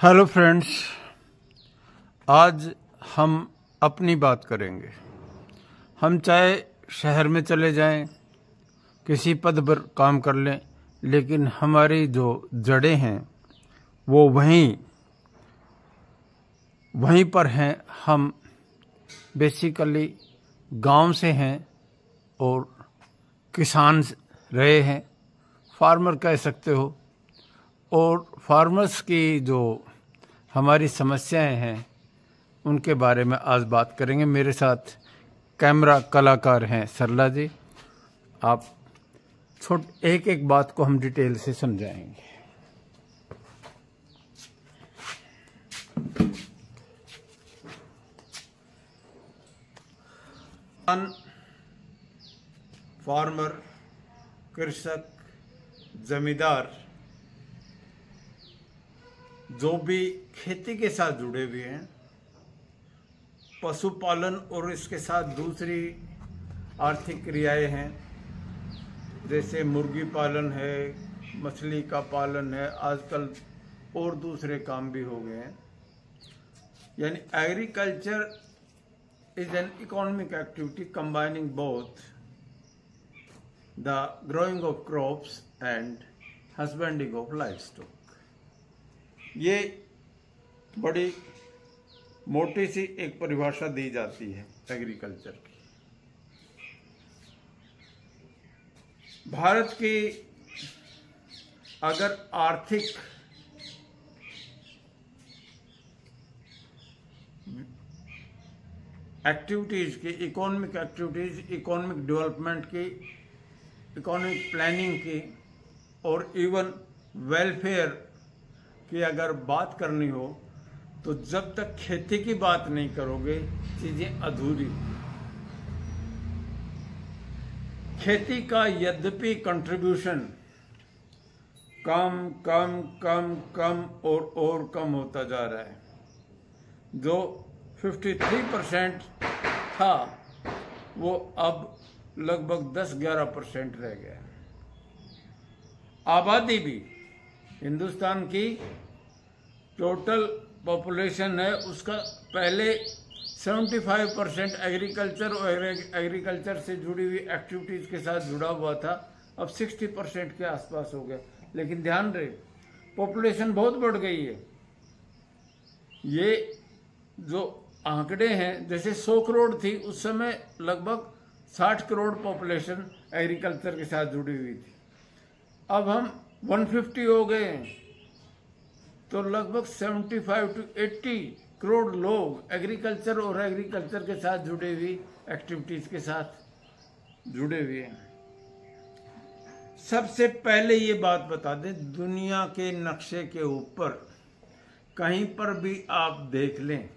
Hello friends, आज हम अपनी बात करेंगे। हम चाहे शहर में चले जाएं, किसी पद पर काम कर लें, लेकिन हमारी जो जड़ें हैं वो वहीं पर हैं। हम बेसिकली गांव से हैं और किसान रहे हैं, फार्मर कह सकते हो। और फार्मर्स की जो हमारी समस्याएं हैं उनके बारे में आज बात करेंगे। मेरे साथ कैमरा कलाकार हैं सरला जी। आप एक एक बात को हम डिटेल से समझाएंगे। फार्मर, कृषक, जमींदार जो भी खेती के साथ जुड़े हुए हैं, पशुपालन और इसके साथ दूसरी आर्थिक क्रियाएं हैं, जैसे मुर्गी पालन है, मछली का पालन है, आजकल और दूसरे काम भी हो गए हैं। यानी agriculture is an economic activity combining both the growing of crops and husbanding of livestock. ये बड़ी मोटी सी एक परिभाषा दी जाती है एग्रीकल्चर की। भारत की अगर आर्थिक एक्टिविटीज की, इकोनॉमिक एक्टिविटीज, इकोनॉमिक डेवलपमेंट की, इकोनॉमिक प्लानिंग की और इवन वेलफेयर की अगर बात करनी हो तो जब तक खेती की बात नहीं करोगे चीजें अधूरी। खेती का यद्यपि कंट्रीब्यूशन कम कम कम कम और कम होता जा रहा है। जो 53% था वो अब लगभग 10-11% रह गया। आबादी भी, हिंदुस्तान की टोटल पॉपुलेशन है उसका पहले 75% एग्रीकल्चर और एग्रीकल्चर से जुड़ी हुई एक्टिविटीज के साथ जुड़ा हुआ था, अब 60% के आसपास हो गया। लेकिन ध्यान रहे, पॉपुलेशन बहुत बढ़ गई है। ये जो आंकड़े हैं, जैसे 100 करोड़ थी उस समय लगभग 60 करोड़ पॉपुलेशन एग्रीकल्चर के साथ जुड़ी हुई थी। अब हम 150 हो गए हैं, तो लगभग 75 to 80 करोड़ लोग एग्रीकल्चर और एग्रीकल्चर के साथ जुड़े हुई एक्टिविटीज के साथ जुड़े हुए हैं। सबसे पहले ये बात बता दें, दुनिया के नक्शे के ऊपर कहीं पर भी आप देख लें,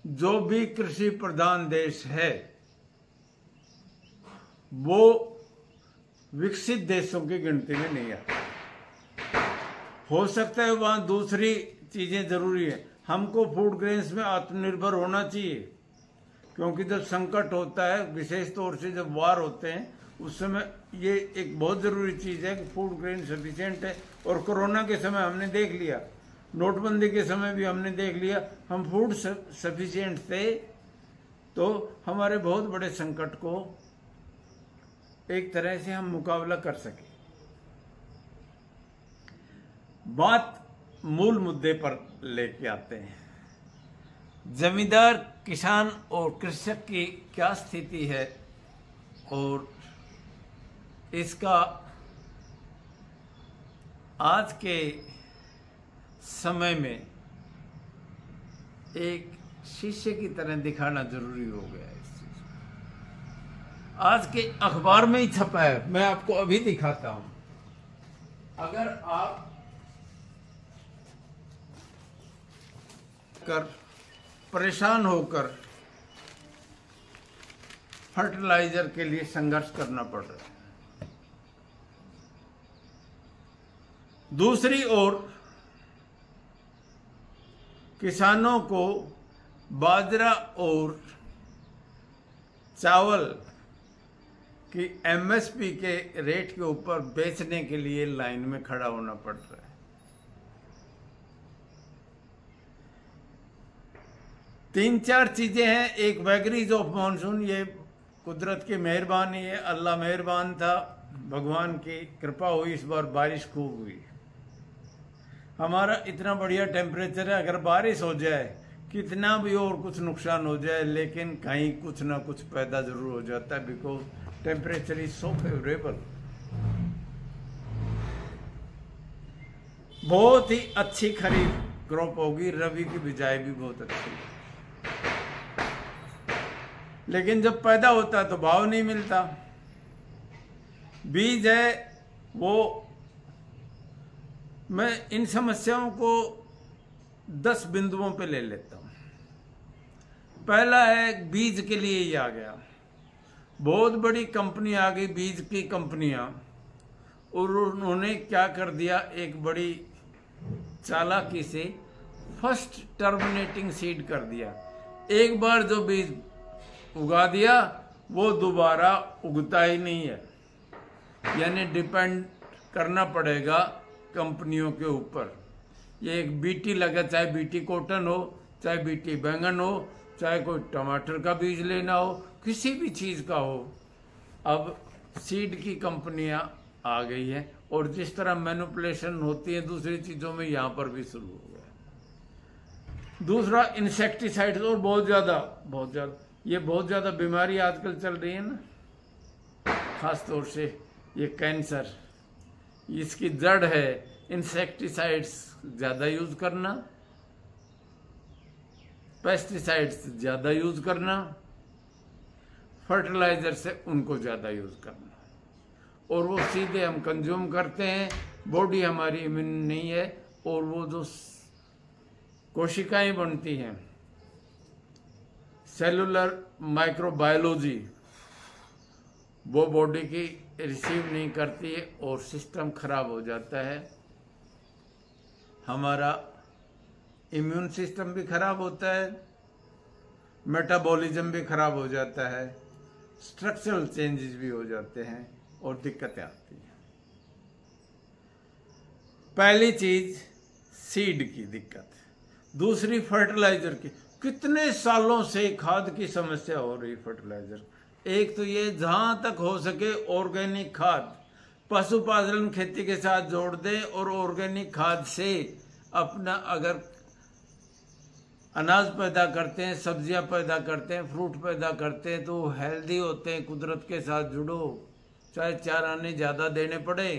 जो भी कृषि प्रधान देश है वो विकसित देशों की गिनती में नहीं आता। हो सकता है वहां दूसरी चीजें जरूरी है। हमको फूड ग्रेन्स में आत्मनिर्भर होना चाहिए, क्योंकि जब संकट होता है, विशेष तौर से जब वार होते हैं, उस समय ये एक बहुत जरूरी चीज है कि फूड ग्रेन सफिशिएंट है। और कोरोना के समय हमने देख लिया, नोटबंदी के समय भी हमने देख लिया, हम फूड सफिशिएंट थे तो हमारे बहुत बड़े संकट को एक तरह से हम मुकाबला कर सके। बात मूल मुद्दे पर लेके आते हैं। जमींदार, किसान और कृषक की क्या स्थिति है और इसका आज के समय में एक शीशे की तरह दिखाना जरूरी हो गया है। इस चीज आज के अखबार में ही छपा है, मैं आपको अभी दिखाता हूं। अगर आप परेशान होकर फर्टिलाइजर के लिए संघर्ष करना पड़ रहा है, दूसरी ओर किसानों को बाजरा और चावल की एमएसपी के रेट के ऊपर बेचने के लिए लाइन में खड़ा होना पड़ रहा है। 3-4 चीजें हैं। एक वैगरीज ऑफ मानसून, ये कुदरत की मेहरबानी है, अल्लाह मेहरबान था, भगवान की कृपा हुई, इस बार बारिश खूब हुई। हमारा इतना बढ़िया टेम्परेचर है, अगर बारिश हो जाए कितना भी और कुछ नुकसान हो जाए, लेकिन कहीं कुछ ना कुछ पैदा जरूर हो जाता है, because temperature is so favourable. बहुत ही अच्छी खरीफ क्रॉप होगी, रबी की बिजाई भी बहुत अच्छी। लेकिन जब पैदा होता है तो भाव नहीं मिलता। बीज है वो, मैं इन समस्याओं को 10 बिंदुओं पे ले लेता हूं। पहला है बीज के लिए ही आ गया, बहुत बड़ी कंपनी आ गई बीज की कंपनियां, और उन्होंने क्या कर दिया, एक बड़ी चालाकी से फर्स्ट टर्मिनेटिंग सीड कर दिया। एक बार जो बीज उगा दिया वो दोबारा उगता ही नहीं है, यानी डिपेंड करना पड़ेगा कंपनियों के ऊपर। ये एक बीटी लगा, चाहे बीटी कॉटन हो, चाहे बीटी बैंगन हो, चाहे कोई टमाटर का बीज लेना हो, किसी भी चीज का हो, अब सीड की कंपनियां आ गई है, और जिस तरह मैनिपुलेशन होती है दूसरी चीजों में, यहां पर भी शुरू हो गया। दूसरा इंसेक्टिसाइड, और बहुत ज्यादा ये बहुत ज्यादा बीमारी आजकल चल रही है ना, खास तौर से ये कैंसर, इसकी जड़ है इंसेक्टिसाइड्स ज्यादा यूज करना, पेस्टिसाइड्स ज्यादा यूज करना, फर्टिलाइजर से उनको ज्यादा यूज करना, और वो सीधे हम कंज्यूम करते हैं। बॉडी हमारी इम्यून नहीं है, और वो जो कोशिकाएं बनती हैं, सेलुलर माइक्रोबायोलॉजी, वो बॉडी की रिसीव नहीं करती है, और सिस्टम खराब हो जाता है। हमारा इम्यून सिस्टम भी खराब होता है, मेटाबॉलिज्म भी खराब हो जाता है, स्ट्रक्चरल चेंजेस भी हो जाते हैं, और दिक्कतें आती हैं। पहली चीज सीड की दिक्कत, दूसरी फर्टिलाइजर की। कितने सालों से खाद की समस्या हो रही फर्टिलाइजर। एक तो ये जहां तक हो सके ऑर्गेनिक खाद, पशुपालन खेती के साथ जोड़ दें, और ऑर्गेनिक खाद से अपना अगर अनाज पैदा करते हैं, सब्जियां पैदा करते हैं, फ्रूट पैदा करते हैं, तो हेल्दी होते हैं। कुदरत के साथ जुड़ो, चाहे 4 आने ज्यादा देने पड़े,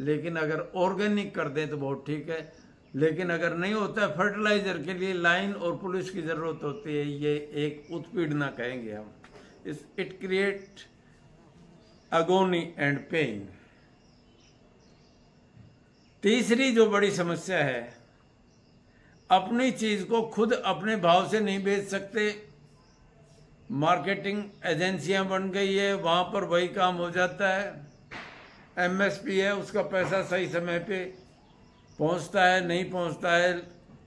लेकिन अगर ऑर्गेनिक कर दें तो बहुत ठीक है। लेकिन अगर नहीं होता है, फर्टिलाइजर के लिए लाइन और पुलिस की जरूरत होती है, ये एक उत्पीड़ना कहेंगे हम। It create agony and pain. तीसरी जो बड़ी समस्या है, अपनी चीज को खुद अपने भाव से नहीं बेच सकते, मार्केटिंग एजेंसियां बन गई है, वहां पर वही काम हो जाता है। एमएसपी है, उसका पैसा सही समय पे पहुंचता है, नहीं पहुंचता है,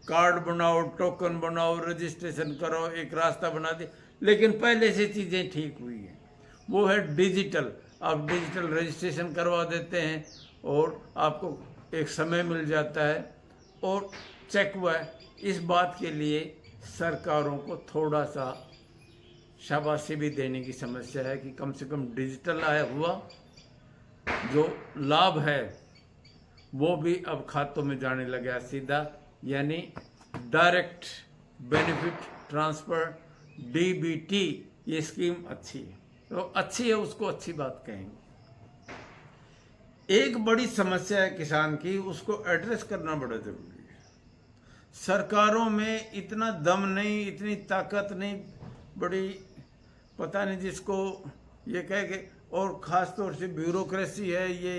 कार्ड बनाओ, टोकन बनाओ, रजिस्ट्रेशन करो, एक रास्ता बना दे। लेकिन पहले से चीजें ठीक हुई हैं, वो है डिजिटल। आप डिजिटल रजिस्ट्रेशन करवा देते हैं और आपको एक समय मिल जाता है और चेक हुआ है। इस बात के लिए सरकारों को थोड़ा सा शाबाशी भी देने की समस्या है कि कम से कम डिजिटल आया हुआ जो लाभ है वो भी अब खातों में जाने लगा सीधा, यानी डायरेक्ट बेनिफिट ट्रांसफर, डीबीटी। ये स्कीम अच्छी है, तो अच्छी है, उसको अच्छी बात कहेंगे। एक बड़ी समस्या है किसान की, उसको एड्रेस करना बड़ा जरूरी है। सरकारों में इतना दम नहीं, इतनी ताकत नहीं, बड़ी पता नहीं जिसको ये कह के, और खास तौर से ब्यूरोक्रेसी है, ये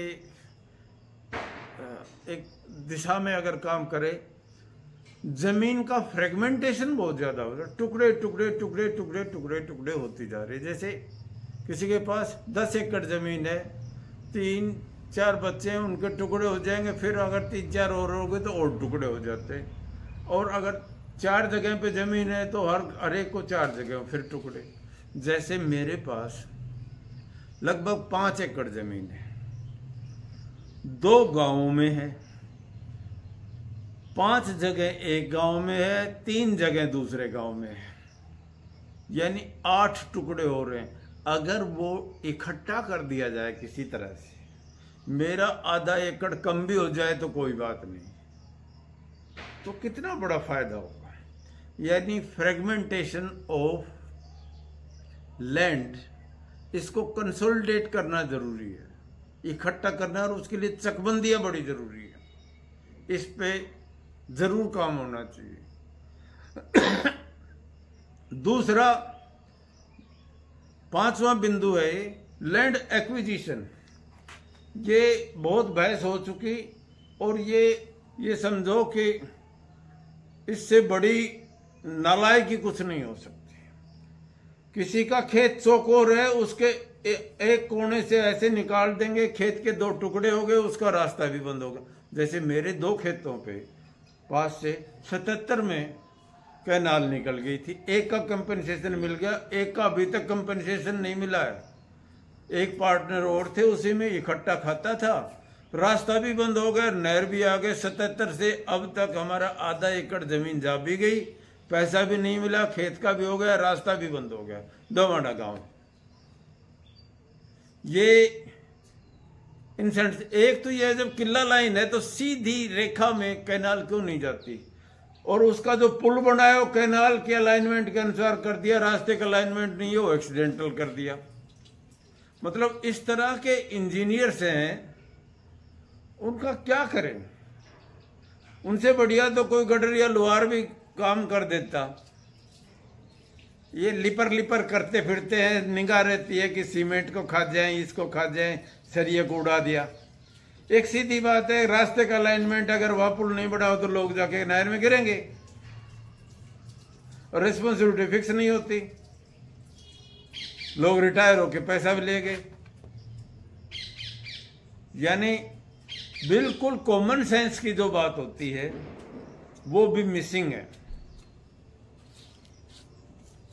एक दिशा में अगर काम करे। जमीन का फ्रेगमेंटेशन बहुत ज्यादा हो रहा है, टुकड़े टुकड़े टुकड़े टुकड़े टुकड़े टुकड़े होती जा रही है। जैसे किसी के पास 10 एकड़ जमीन है, 3-4 बच्चे हैं, उनके टुकड़े हो जाएंगे, फिर अगर 3-4 और हो गए तो और टुकड़े हो जाते हैं। और अगर 4 जगह पे जमीन है तो हर एक को 4 जगह फिर टुकड़े। जैसे मेरे पास लगभग 5 एकड़ जमीन है, 2 गांवों में है, 5 जगह एक गांव में है, 3 जगह दूसरे गांव में है, यानी 8 टुकड़े हो रहे हैं। अगर वो इकट्ठा कर दिया जाए किसी तरह से, मेरा आधा एकड़ कम भी हो जाए तो कोई बात नहीं, तो कितना बड़ा फायदा होगा। यानी फ्रेगमेंटेशन ऑफ लैंड, इसको कंसोलिडेट करना जरूरी है, इकट्ठा करना, और उसके लिए चकबंदियां बड़ी जरूरी है। इस पे जरूर काम होना चाहिए। दूसरा 5वां बिंदु है लैंड एक्विजिशन। ये बहुत बहस हो चुकी, और ये समझो कि इससे बड़ी नालायकी कुछ नहीं हो सकती। किसी का खेत चौकोर है, उसके एक कोने से ऐसे निकाल देंगे, खेत के 2 टुकड़े हो गए, उसका रास्ता भी बंद होगा। जैसे मेरे 2 खेतों पे पास से 77 में कैनाल निकल गई थी, एक का कंपनसेशन मिल गया, एक का अभी तक कंपनसेशन नहीं मिला है। एक पार्टनर और थे, उसी में इकट्ठा खाता था, रास्ता भी बंद हो गया, नहर भी आ गए। 77 से अब तक हमारा आधा एकड़ जमीन जा भी गई, पैसा भी नहीं मिला, खेत का भी हो गया, रास्ता भी बंद हो गया। दोवाड़ा गांव ये इंसेंट। एक तो यह जब किला लाइन है तो सीधी रेखा में कैनाल क्यों नहीं जाती, और उसका जो पुल बनाया वो कैनाल के अलाइनमेंट के अनुसार कर दिया, रास्ते का अलाइनमेंट नहीं है, वो एक्सीडेंटल कर दिया। मतलब इस तरह के इंजीनियर्स हैं, उनका क्या करें। उनसे बढ़िया तो कोई गडर या लोहार भी काम कर देता। ये लिपर करते फिरते हैं, निगाह रहती है कि सीमेंट को खा जाए, इसको खा जाए, सरिये को उड़ा दिया। एक सीधी बात है, रास्ते का अलाइनमेंट अगर वहां पुल नहीं बढ़ाओ तो लोग जाके नहर में गिरेंगे, और रिस्पॉन्सिबिलिटी फिक्स नहीं होती, लोग रिटायर होके पैसा भी ले गए। यानी बिल्कुल कॉमन सेंस की जो बात होती है वो भी मिसिंग है।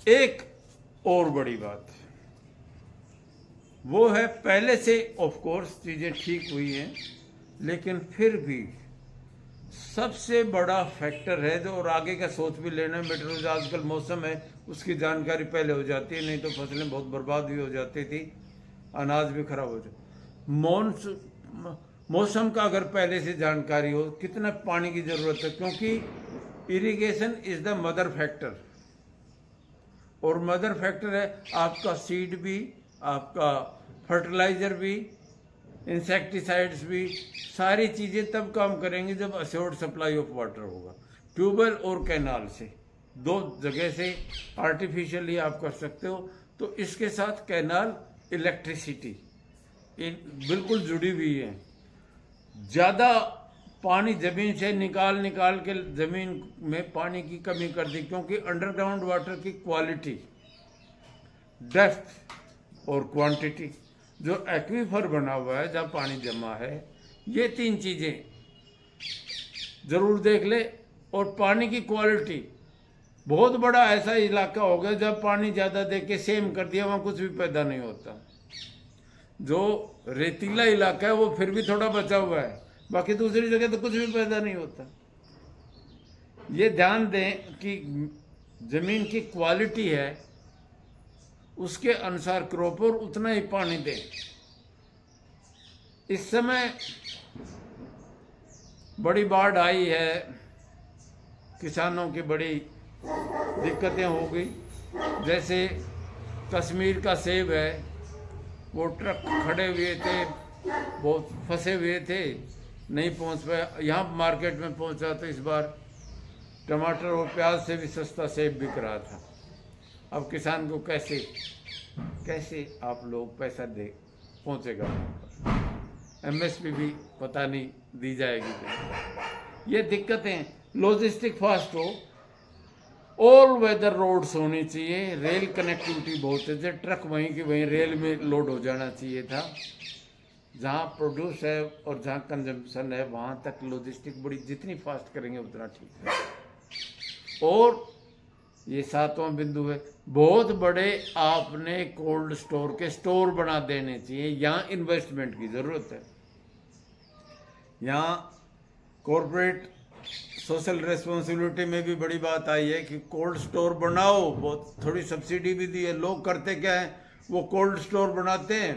एक और बड़ी बात वो है, पहले से ऑफ कोर्स चीजें ठीक हुई हैं, लेकिन फिर भी सबसे बड़ा फैक्टर है जो, और आगे का सोच भी लेना, मेट्रोलॉजी आजकल मौसम है उसकी जानकारी पहले हो जाती है, नहीं तो फसलें बहुत बर्बाद भी हो जाती थी, अनाज भी खराब हो जाता। मौसम का अगर पहले से जानकारी हो, कितना पानी की जरूरत है, क्योंकि irrigation is the mother factor, और मदर फैक्टर है आपका सीड भी, आपका फर्टिलाइजर भी, इंसेक्टिसाइड्स भी, सारी चीजें तब काम करेंगी जब अश्योर्ड सप्लाई ऑफ वाटर होगा। ट्यूबवेल और कैनाल से 2 जगह से आर्टिफिशियली आप कर सकते हो, तो इसके साथ कैनाल इलेक्ट्रिसिटी बिल्कुल जुड़ी हुई है। ज्यादा पानी जमीन से निकाल के जमीन में पानी की कमी कर दी, क्योंकि अंडरग्राउंड वाटर की क्वालिटी, डेप्थ और क्वांटिटी, जो एक्वीफर बना हुआ है जहाँ पानी जमा है, ये 3 चीजें जरूर देख ले। और पानी की क्वालिटी, बहुत बड़ा ऐसा इलाका हो गया जब पानी ज्यादा दे के सेम कर दिया, वहां कुछ भी पैदा नहीं होता। जो रेतीला इलाका है वो फिर भी थोड़ा बचा हुआ है, बाकी दूसरी जगह तो कुछ भी पैदा नहीं होता। ये ध्यान दें कि जमीन की क्वालिटी है, उसके अनुसार क्रॉप, और उतना ही पानी दें। इस समय बड़ी बाढ़ आई है, किसानों की बड़ी दिक्कतें हो गई। जैसे कश्मीर का सेब है, वो ट्रक खड़े हुए थे, बहुत फंसे हुए थे, नहीं पहुंच पाया, यहाँ मार्केट में पहुंचा तो इस बार टमाटर और प्याज से भी सस्ता सेब बिक रहा था। अब किसान को कैसे आप लोग पैसा दे पहुंचेगा, एमएसपी भी पता नहीं दी जाएगी। ये दिक्कतें, लॉजिस्टिक फास्ट हो, ऑल वेदर रोड्स होनी चाहिए, रेल कनेक्टिविटी बहुत है, ट्रक वहीं की वहीं रेल में लोड हो जाना चाहिए था। जहाँ प्रोड्यूस है और जहाँ कंजम्पशन है वहाँ तक लॉजिस्टिक बड़ी, जितनी फास्ट करेंगे उतना ठीक है। और ये 7वां बिंदु है, बहुत बड़े आपने कोल्ड स्टोर के स्टोर बना देने चाहिए। यहाँ इन्वेस्टमेंट की जरूरत है। यहाँ कॉरपोरेट सोशल रेस्पॉन्सिबिलिटी में भी बड़ी बात आई है कि कोल्ड स्टोर बनाओ, बहुत थोड़ी सब्सिडी भी दी है। लोग करते क्या है, वो कोल्ड स्टोर बनाते हैं,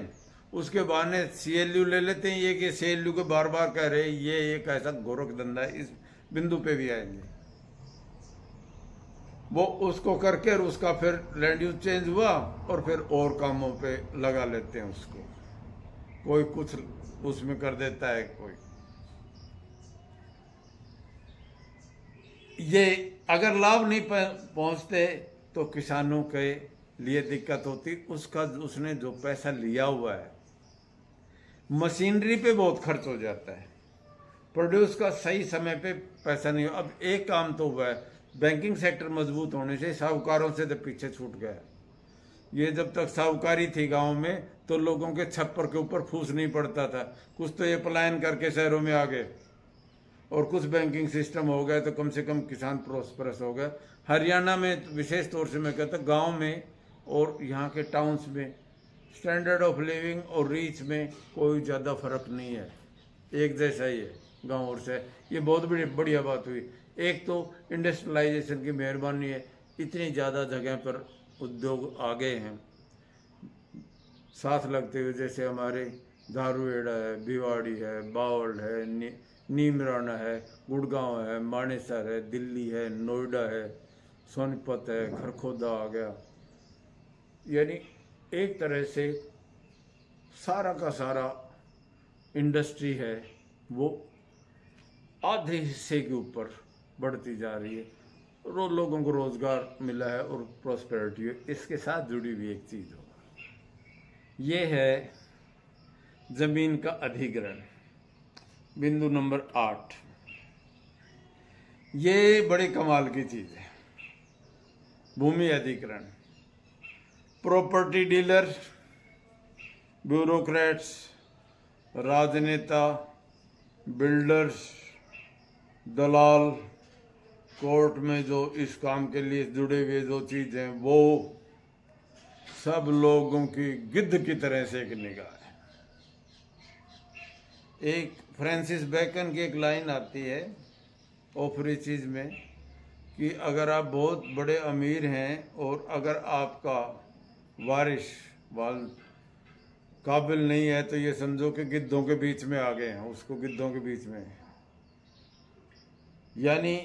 उसके बहाने CLU ले लेते हैं। ये कि CLU को बार बार कह रहे ये एक ऐसा गोरख धंधा है, इस बिंदु पे भी आएंगे। वो उसको करके और उसका फिर लैंड यूज चेंज हुआ और फिर और कामों पे लगा लेते हैं उसको। कोई कुछ उसमें कर देता है, कोई ये अगर लाभ नहीं पहुंचते तो किसानों के लिए दिक्कत होती। उसका उसने जो पैसा लिया हुआ है, मशीनरी पे बहुत खर्च हो जाता है, प्रोड्यूस का सही समय पे पैसा नहीं। अब एक काम तो हुआ है, बैंकिंग सेक्टर मजबूत होने से साहूकारों से तो पीछे छूट गया। ये जब तक साहूकारी थी गांव में तो लोगों के छप्पर के ऊपर फूस नहीं पड़ता था। कुछ तो ये पलायन करके शहरों में आ गए और कुछ बैंकिंग सिस्टम हो गए तो कम से कम किसान प्रोस्परस हो गए। हरियाणा में विशेष तौर से मैं कहता गांव में और यहाँ के टाउन्स में स्टैंडर्ड ऑफ लिविंग और रीच में कोई ज़्यादा फर्क नहीं है, एक जैसा ही है गांव और शहर। ये बहुत बड़ी बढ़िया बात हुई। एक तो इंडस्ट्रियलाइजेशन की मेहरबानी है, इतनी ज़्यादा जगह पर उद्योग आ गए हैं साथ लगते हुए। जैसे हमारे धारूहेड़ा है, भिवाड़ी है, बावल है, नीमराना है, गुड़गांव है, मानेसर है, दिल्ली है, नोएडा है, सोनीपत है, खरखोदा आ गया। यानी एक तरह से सारा का सारा इंडस्ट्री है वो आधे हिस्से के ऊपर बढ़ती जा रही है और लोगों को रोजगार मिला है और प्रॉस्पेरिटी है। इसके साथ जुड़ी हुई एक चीज होगा, ये है जमीन का अधिग्रहण। बिंदु नंबर 8, ये बड़े कमाल की चीज है। भूमि अधिग्रहण, प्रॉपर्टी डीलर, ब्यूरोक्रेट्स, राजनेता, बिल्डर्स, दलाल, कोर्ट में जो इस काम के लिए जुड़े हुए जो चीजें, वो सब लोगों की गिद्ध की तरह से एक निगाह है। एक फ्रांसिस बेकन की एक लाइन आती है ऑफ रिचेज में कि अगर आप बहुत बड़े अमीर हैं और अगर आपका वारिस काबिल नहीं है तो ये समझो कि गिद्धों के बीच में आ गए हैं, उसको गिद्धों के बीच में। यानी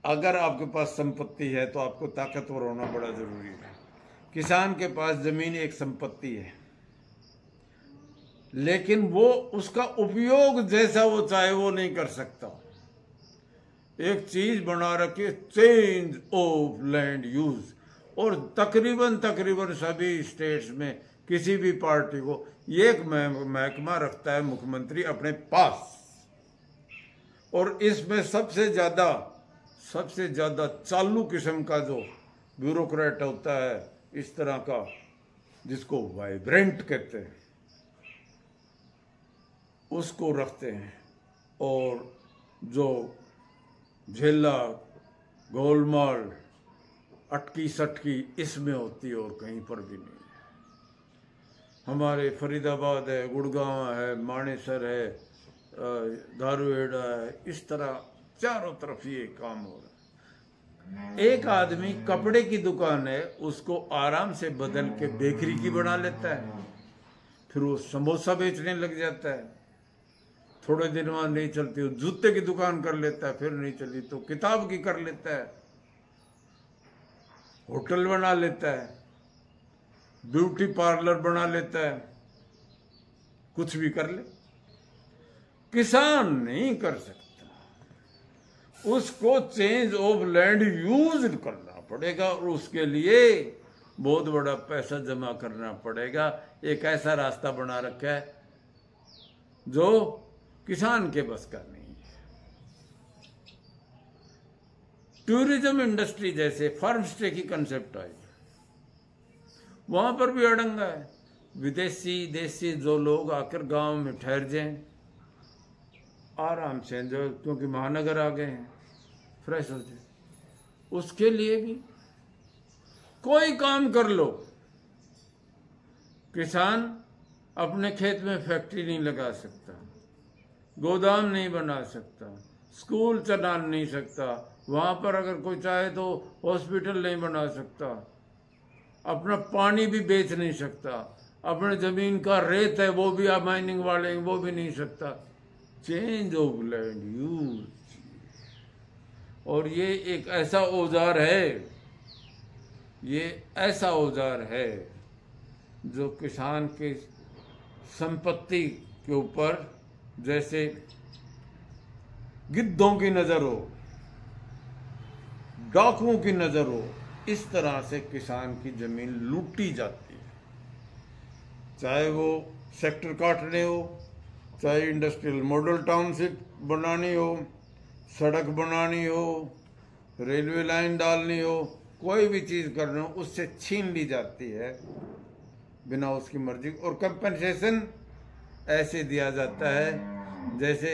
अगर आपके पास संपत्ति है तो आपको ताकतवर होना बड़ा जरूरी है। किसान के पास जमीन एक संपत्ति है, लेकिन वो उसका उपयोग जैसा वो चाहे वो नहीं कर सकता। एक चीज बना रखी, चेंज ऑफ लैंड यूज, और तकरीबन सभी स्टेट्स में किसी भी पार्टी को एक महकमा रखता है मुख्यमंत्री अपने पास, और इसमें सबसे ज्यादा चालू किस्म का जो ब्यूरोक्रेट होता है इस तरह का, जिसको वाइब्रेंट कहते हैं, उसको रखते हैं। और जो झेला, गोलमाल, अटकी सटकी इसमें होती है और कहीं पर भी नहीं। हमारे फरीदाबाद है, गुड़गांव है, मानेसर है, धारूहेड़ा है, इस तरह चारों तरफ ये काम हो रहा है। एक आदमी कपड़े की दुकान है, उसको आराम से बदल के बेकरी की बना लेता है, फिर वो समोसा बेचने लग जाता है, थोड़े दिन बाद नहीं चलती, जूते की दुकान कर लेता है, फिर नहीं चली तो किताब की कर लेता है, होटल बना लेता है, ब्यूटी पार्लर बना लेता है, कुछ भी कर ले। किसान नहीं कर सकता, उसको चेंज ऑफ लैंड यूज करना पड़ेगा और उसके लिए बहुत बड़ा पैसा जमा करना पड़ेगा। एक ऐसा रास्ता बना रखा है जो किसान के बस का नहीं है। टूरिज्म इंडस्ट्री जैसे फार्म स्टे की कंसेप्ट आई, वहां पर भी अड़ंगा है। विदेशी देशी जो लोग आकर गांव में ठहर जाएं, आराम से जो, क्योंकि महानगर आ गए हैं, फ्रेश हो जाए, उसके लिए भी कोई काम कर लो। किसान अपने खेत में फैक्ट्री नहीं लगा सकता, गोदाम नहीं बना सकता, स्कूल चला नहीं सकता, वहां पर अगर कोई चाहे तो हॉस्पिटल नहीं बना सकता, अपना पानी भी बेच नहीं सकता, अपने जमीन का रेत है वो भी आप माइनिंग वाले वो भी नहीं सकता। Change of land use. और ये एक ऐसा औजार है, ये ऐसा औजार है जो किसान की संपत्ति के ऊपर जैसे गिद्धों की नजर हो, डाकुओं की नजर हो, इस तरह से किसान की जमीन लूटी जाती है। चाहे वो सेक्टर काटने हो, चाहे इंडस्ट्रियल मॉडल टाउनशिप बनानी हो, सड़क बनानी हो, रेलवे लाइन डालनी हो, कोई भी चीज करनी हो, उससे छीन ली जाती है बिना उसकी मर्जी। और कंपनसेशन ऐसे दिया जाता है जैसे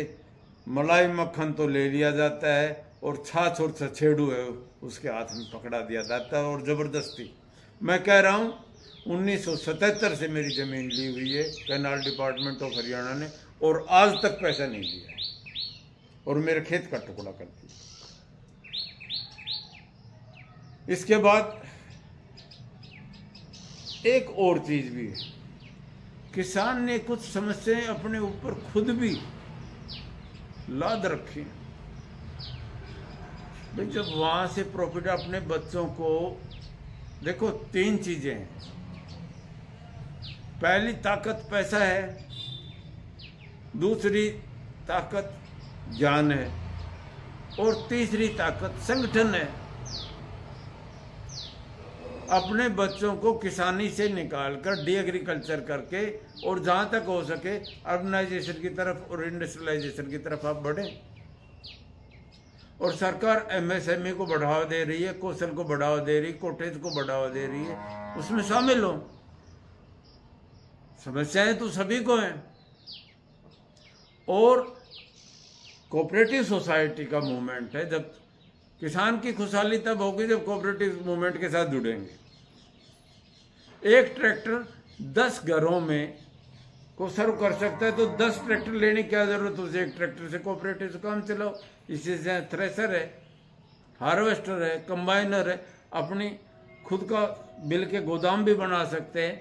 मलाई मक्खन तो ले लिया जाता है और छाछ और छछेड़ू है उसके हाथ में पकड़ा दिया जाता है और जबरदस्ती। मैं कह रहा हूँ 1977 से मेरी जमीन ली हुई है कैनाल डिपार्टमेंट ऑफ हरियाणा ने, और आज तक पैसा नहीं दिया और मेरे खेत का टुकड़ा कर दिया। इसके बाद एक और चीज भी है, किसान ने कुछ समस्याएं अपने ऊपर खुद भी लाद रखी। भाई जब वहां से प्रॉफिट अपने बच्चों को देखो, 3 चीजें हैं। पहली ताकत पैसा है, दूसरी ताकत ज्ञान है, और तीसरी ताकत संगठन है। अपने बच्चों को किसानी से निकालकर डी एग्रीकल्चर करके और जहां तक हो सके अर्बनाइजेशन की तरफ और इंडस्ट्रियलाइजेशन की तरफ आप बढ़े। और सरकार एमएसएमई को बढ़ावा दे रही है, कौशल को बढ़ावा दे रही है, कॉटेज को बढ़ावा दे रही है, उसमें शामिल हो। समस्याएं तो सभी को हैं। और कोऑपरेटिव सोसाइटी का मूवमेंट है, जब किसान की खुशहाली तब होगी जब कोऑपरेटिव मूवमेंट के साथ जुड़ेंगे। एक ट्रैक्टर 10 घरों में को सर्व कर सकता है, तो 10 ट्रैक्टर लेने की क्या जरूरत, उसे एक ट्रैक्टर से कोऑपरेटिव से काम चलाओ। इसी से थ्रेसर है, हार्वेस्टर है, कंबाइनर है, अपनी खुद का मिल के गोदाम भी बना सकते हैं।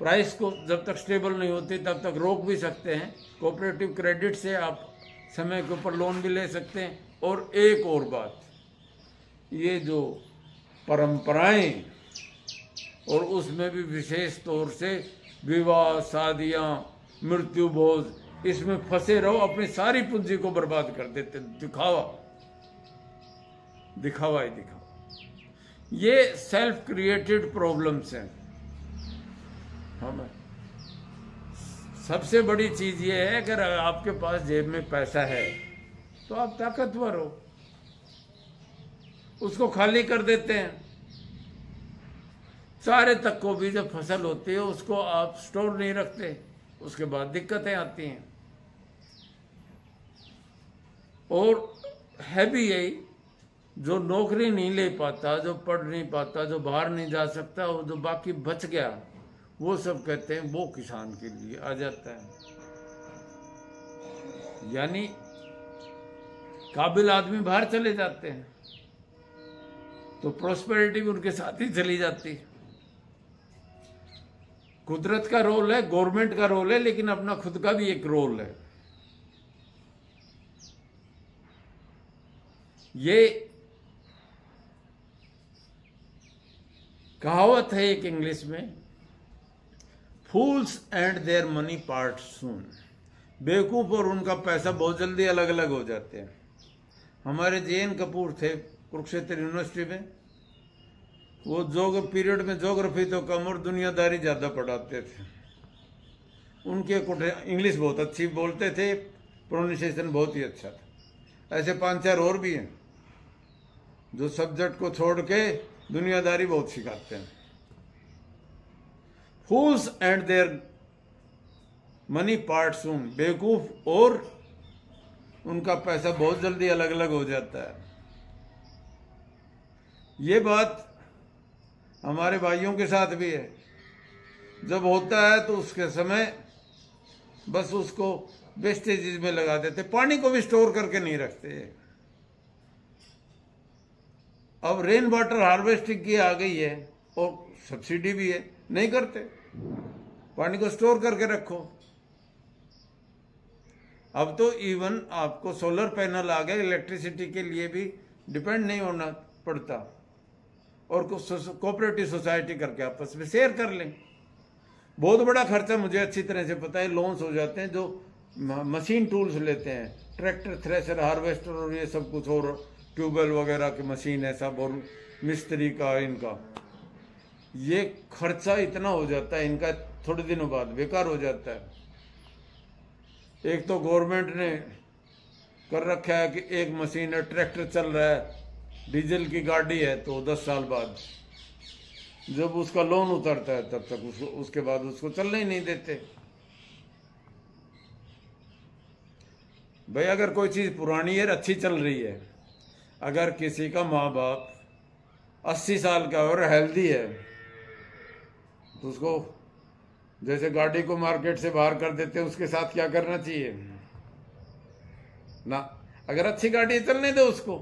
प्राइस को जब तक स्टेबल नहीं होती तब तक रोक भी सकते हैं। कोऑपरेटिव क्रेडिट से आप समय के ऊपर लोन भी ले सकते हैं। और एक और बात, ये जो परंपराएं और उसमें भी विशेष तौर से विवाह, शादियां, मृत्यु भोज, इसमें फंसे रहो, अपनी सारी पूंजी को बर्बाद कर देते। दिखावा दिखावा ही दिखावा। ये सेल्फ क्रिएटेड प्रॉब्लम्स हैं। हमें सबसे बड़ी चीज ये है, अगर आपके पास जेब में पैसा है तो आप ताकतवर हो, उसको खाली कर देते हैं। चारे तक को भी जब फसल होती है उसको आप स्टोर नहीं रखते, उसके बाद दिक्कतें आती हैं। और है भी यही, जो नौकरी नहीं ले पाता, जो पढ़ नहीं पाता, जो बाहर नहीं जा सकता, वो जो बाकी बच गया, वो सब कहते हैं वो किसान के लिए आ जाता है। यानी काबिल आदमी बाहर चले जाते हैं तो प्रोस्पेरिटी भी उनके साथ ही चली जाती। कुदरत का रोल है, गवर्नमेंट का रोल है, लेकिन अपना खुद का भी एक रोल है। ये कहावत है एक इंग्लिश में, फूल्स एंड देयर मनी पार्ट सून। बेवकूफ और उनका पैसा बहुत जल्दी अलग अलग हो जाते हैं। हमारे जे.एन. कपूर थे कुरुक्षेत्र यूनिवर्सिटी में, वो पीरियड में ज्योग्राफी तो कम और दुनियादारी ज्यादा पढ़ाते थे। उनके इंग्लिश बहुत अच्छी बोलते थे, प्रोनाउंसिएशन बहुत ही अच्छा था। ऐसे 5-4 और भी हैं जो सब्जेक्ट को छोड़ के दुनियादारी बहुत सिखाते हैं। फूल्स एंड देयर मनी पार्ट सून। बेवकूफ और उनका पैसा बहुत जल्दी अलग अलग हो जाता है। ये बात हमारे भाइयों के साथ भी है। जब होता है तो उसके समय बस उसको वेस्टेज में लगा देते, पानी को भी स्टोर करके नहीं रखते। अब रेन वाटर हार्वेस्टिंग की आ गई है और सब्सिडी भी है, नहीं करते। पानी को स्टोर करके रखो। अब तो इवन आपको सोलर पैनल आ गए, इलेक्ट्रिसिटी के लिए भी डिपेंड नहीं होना पड़ता, और कोऑपरेटिव सोसाइटी करके आपस में शेयर कर लें। बहुत बड़ा खर्चा मुझे अच्छी तरह से पता है, लोन्स हो जाते हैं जो मशीन टूल्स लेते हैं, ट्रैक्टर, थ्रेशर, हार्वेस्टर और ये सब कुछ, और ट्यूबवेल वगैरह की मशीन है सब, और मिस्त्री का इनका ये खर्चा इतना हो जाता है, इनका थोड़े दिनों बाद बेकार हो जाता है। एक तो गवर्नमेंट ने कर रखा है कि एक मशीन है, ट्रैक्टर चल रहा है, डीजल की गाड़ी है, तो 10 साल बाद जब उसका लोन उतरता है तब तक उसके बाद उसको चलने ही नहीं देते। भाई अगर कोई चीज पुरानी है, अच्छी चल रही है, अगर किसी का माँ बाप 80 साल का और हेल्दी है, तो उसको जैसे गाड़ी को मार्केट से बाहर कर देते हैं, उसके साथ क्या करना चाहिए ना। अगर अच्छी गाड़ी चलने दो उसको।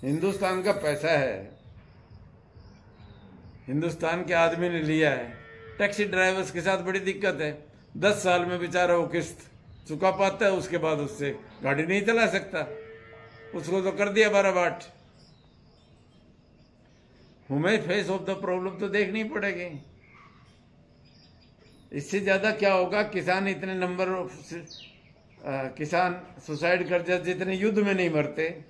हिंदुस्तान का पैसा है, हिंदुस्तान के आदमी ने लिया है। टैक्सी ड्राइवर्स के साथ बड़ी दिक्कत है, 10 साल में बेचारा वो किस्त चुका पाता है, उसके बाद उससे गाड़ी नहीं चला सकता, उसको तो कर दिया 12 बाट। हमें फेस ऑफ द प्रॉब्लम तो देखनी पड़ेगी। इससे ज्यादा क्या होगा, किसान इतने नंबर ऑफ किसान सुसाइड कर जाते जितने युद्ध में नहीं मरते,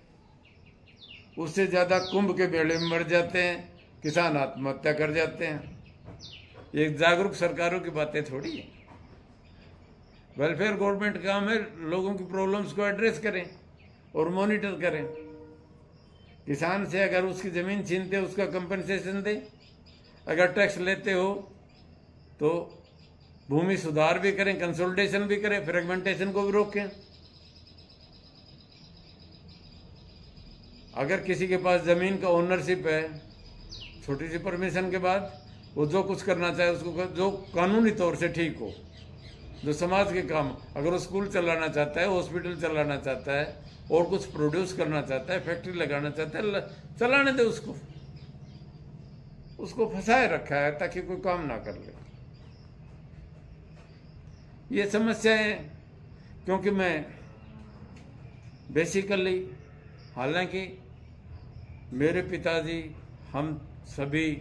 उससे ज्यादा कुंभ के बेड़े में मर जाते हैं, किसान आत्महत्या कर जाते हैं। ये जागरूक सरकारों की बातें थोड़ी है। वेलफेयर गवर्नमेंट का काम है लोगों की प्रॉब्लम्स को एड्रेस करें और मॉनिटर करें। किसान से अगर उसकी जमीन छीनते हो उसका कंपनसेशन दे, अगर टैक्स लेते हो तो भूमि सुधार भी करें, कंसोलिडेशन भी करें, फ्रेगमेंटेशन को भी रोकें। अगर किसी के पास जमीन का ओनरशिप है, छोटी सी परमिशन के बाद वो जो कुछ करना चाहे उसको, जो कानूनी तौर से ठीक हो, जो समाज के काम, अगर वो स्कूल चलाना चाहता है, हॉस्पिटल चलाना चाहता है, और कुछ प्रोड्यूस करना चाहता है, फैक्ट्री लगाना चाहता है, चलाने दे उसको। उसको फंसाए रखा है ताकि कोई काम ना कर ले। ये समस्याएं, क्योंकि मैं बेसिकली, हालांकि मेरे पिताजी, हम सभी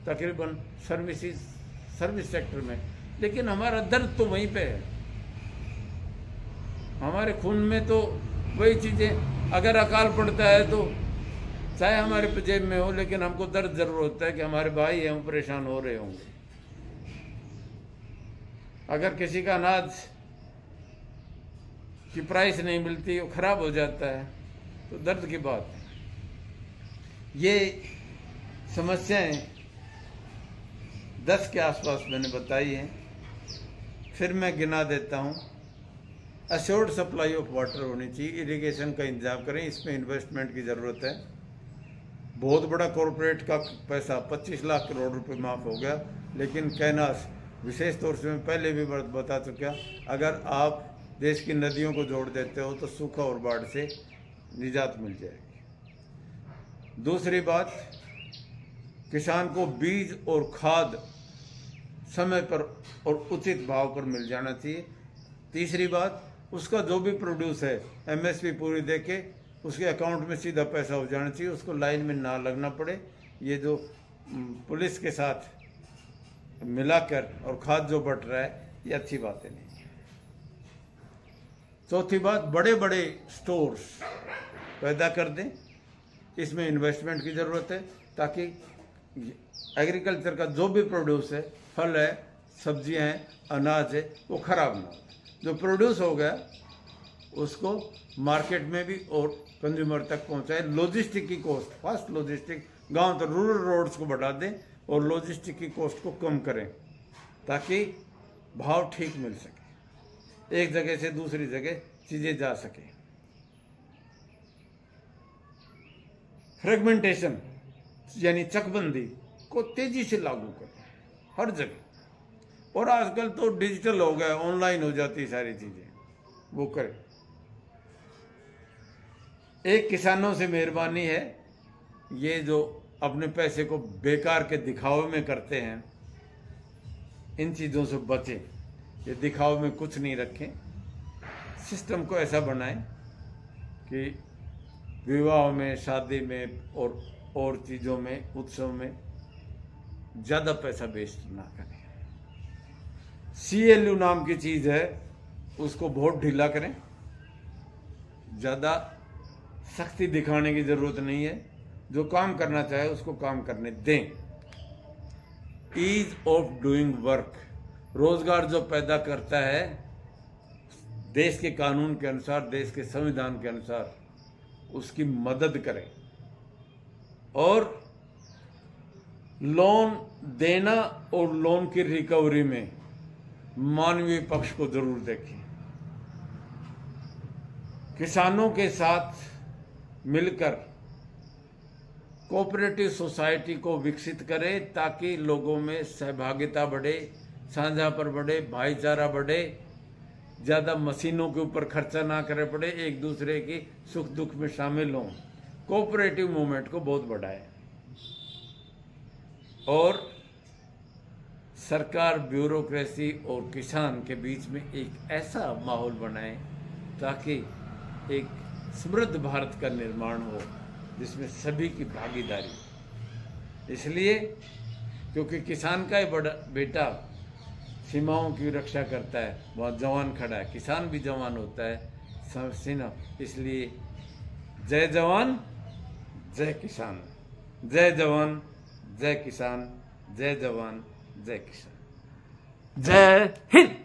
तकरीबन सर्विस सेक्टर में, लेकिन हमारा दर्द तो वहीं पे है। हमारे खून में तो वही चीजें, अगर अकाल पड़ता है तो चाहे हमारे जेब में हो, लेकिन हमको दर्द जरूर होता है कि हमारे भाई हैं, वो परेशान हो रहे होंगे। अगर किसी का अनाज की प्राइस नहीं मिलती, वो खराब हो जाता है, तो दर्द की बात है। ये समस्याएं 10 के आसपास मैंने बताई हैं, फिर मैं गिना देता हूँ। अश्योर्ड सप्लाई ऑफ वाटर होनी चाहिए, इरिगेशन का इंतजाम करें, इसमें इन्वेस्टमेंट की ज़रूरत है। बहुत बड़ा कॉरपोरेट का पैसा 25 लाख करोड़ रुपए माफ़ हो गया, लेकिन कैनास, विशेष तौर से मैं पहले भी बता चुका, अगर आप देश की नदियों को जोड़ देते हो तो सूखा और बाढ़ से निजात मिल जाएगी। दूसरी बात, किसान को बीज और खाद समय पर और उचित भाव पर मिल जाना चाहिए। तीसरी बात, उसका जो भी प्रोड्यूस है एमएसपी पूरी देके उसके अकाउंट में सीधा पैसा हो जाना चाहिए, उसको लाइन में ना लगना पड़े। ये जो पुलिस के साथ मिलाकर और खाद जो बट रहा है, ये अच्छी बातें नहीं है। चौथी बात, बड़े बड़े स्टोर्स पैदा कर दें, इसमें इन्वेस्टमेंट की ज़रूरत है, ताकि एग्रीकल्चर का जो भी प्रोड्यूस है, फल है, सब्जियां हैं, अनाज है, वो खराब ना हो। जो प्रोड्यूस हो गया उसको मार्केट में भी और कंज्यूमर तक पहुंचाए। लॉजिस्टिक की कॉस्ट, फास्ट लॉजिस्टिक, गांव तक रूरल रोड्स को बढ़ा दें और लॉजिस्टिक की कॉस्ट को कम करें, ताकि भाव ठीक मिल सके, एक जगह से दूसरी जगह चीजें जा सके। फ्रेगमेंटेशन यानी चकबंदी को तेजी से लागू करें हर जगह। और आजकल तो डिजिटल हो गया, ऑनलाइन हो जाती सारी चीजें, वो करे। एक किसानों से मेहरबानी है, ये जो अपने पैसे को बेकार के दिखावे में करते हैं, इन चीजों से बचें। ये दिखावे में कुछ नहीं रखें, सिस्टम को ऐसा बनाएं कि विवाह में, शादी में और चीजों में, उत्सव में ज्यादा पैसा वेस्ट ना करें। CLU नाम की चीज है, उसको बहुत ढीला करें, ज्यादा सख्ती दिखाने की जरूरत नहीं है। जो काम करना चाहे उसको काम करने दें। ईज ऑफ डूइंग वर्क, रोजगार जो पैदा करता है देश के कानून के अनुसार, देश के संविधान के अनुसार, उसकी मदद करें। और लोन देना और लोन की रिकवरी में मानवीय पक्ष को जरूर देखें। किसानों के साथ मिलकर कोऑपरेटिव सोसाइटी को विकसित करें ताकि लोगों में सहभागिता बढ़े, साझापन बढ़े, भाईचारा बढ़े, ज्यादा मशीनों के ऊपर खर्चा ना करना पड़े, एक दूसरे की सुख दुख में शामिल हों। कोऑपरेटिव मूवमेंट को बहुत बढ़ाएं और सरकार, ब्यूरोक्रेसी और किसान के बीच में एक ऐसा माहौल बनाएं ताकि एक समृद्ध भारत का निर्माण हो जिसमें सभी की भागीदारी। इसलिए क्योंकि किसान का ही बड़ा बेटा सीमाओं की रक्षा करता है, वहाँ जवान खड़ा है, किसान भी जवान होता है, समझना। इसलिए जय जवान जय किसान, जय जवान जय किसान, जय जवान जय किसान, जय हिंद।